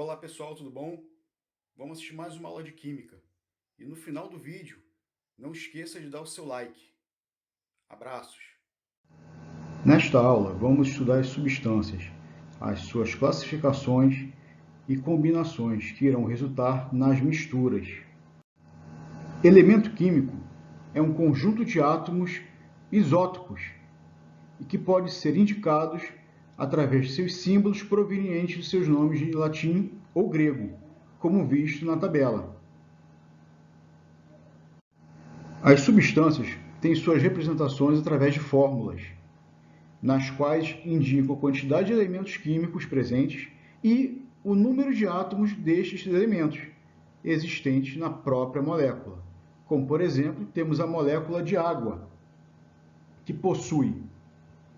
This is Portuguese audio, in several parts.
Olá pessoal, tudo bom? Vamos assistir mais uma aula de Química. E no final do vídeo, não esqueça de dar o seu like. Abraços! Nesta aula, vamos estudar as substâncias, as suas classificações e combinações que irão resultar nas misturas. Elemento químico é um conjunto de átomos isótopos e que pode ser indicados através de seus símbolos provenientes de seus nomes de latim ou grego, como visto na tabela. As substâncias têm suas representações através de fórmulas, nas quais indicam a quantidade de elementos químicos presentes e o número de átomos destes elementos existentes na própria molécula. Como, por exemplo, temos a molécula de água, que possui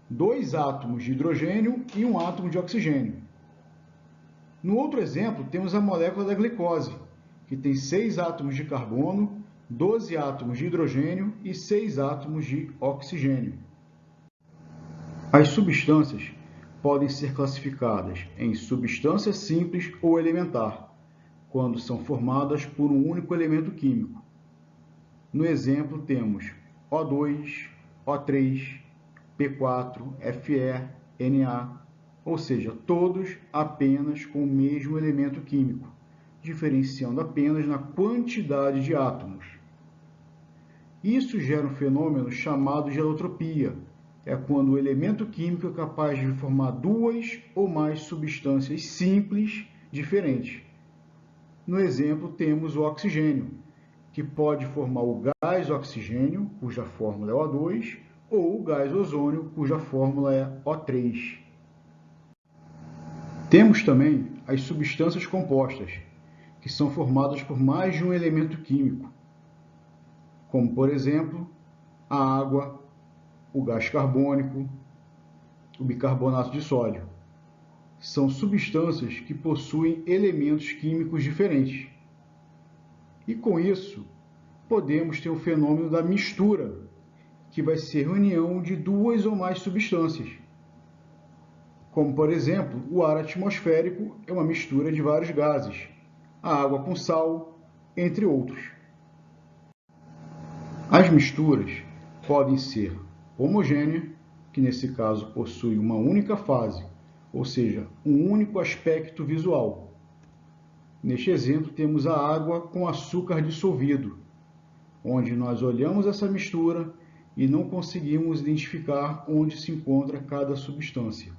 2 átomos de hidrogênio e 1 átomo de oxigênio. No outro exemplo, temos a molécula da glicose, que tem 6 átomos de carbono, 12 átomos de hidrogênio e 6 átomos de oxigênio. As substâncias podem ser classificadas em substância simples ou elementar, quando são formadas por um único elemento químico. No exemplo, temos O2, O3, P4, Fe, Na, ou seja, todos apenas com o mesmo elemento químico, diferenciando apenas na quantidade de átomos. Isso gera um fenômeno chamado de alotropia. É quando o elemento químico é capaz de formar 2 ou mais substâncias simples diferentes. No exemplo, temos o oxigênio, que pode formar o gás oxigênio, cuja fórmula é O2, ou o gás ozônio, cuja fórmula é O3. Temos também as substâncias compostas, que são formadas por mais de um elemento químico, como, por exemplo, a água, o gás carbônico, o bicarbonato de sódio. São substâncias que possuem elementos químicos diferentes. E com isso, podemos ter o fenômeno da mistura, que vai ser a união de 2 ou mais substâncias. Como, por exemplo, o ar atmosférico é uma mistura de vários gases, a água com sal, entre outros. As misturas podem ser homogêneas, que nesse caso possui uma única fase, ou seja, um único aspecto visual. Neste exemplo, temos a água com açúcar dissolvido, onde nós olhamos essa mistura e não conseguimos identificar onde se encontra cada substância.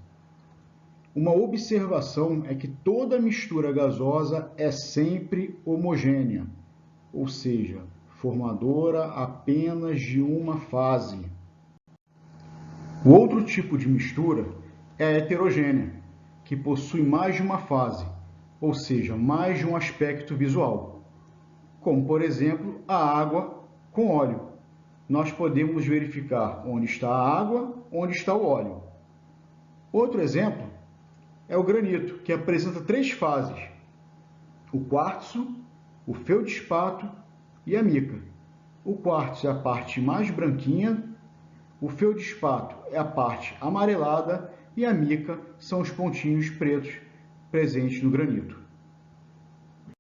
Uma observação é que toda mistura gasosa é sempre homogênea, ou seja, formadora apenas de uma fase. O outro tipo de mistura é a heterogênea, que possui mais de uma fase, ou seja, mais de um aspecto visual. Como, por exemplo, a água com óleo. Nós podemos verificar onde está a água, onde está o óleo. Outro exemplo é o granito, que apresenta 3 fases: o quartzo, o feldspato e a mica. O quartzo é a parte mais branquinha, o feldspato é a parte amarelada e a mica são os pontinhos pretos presentes no granito.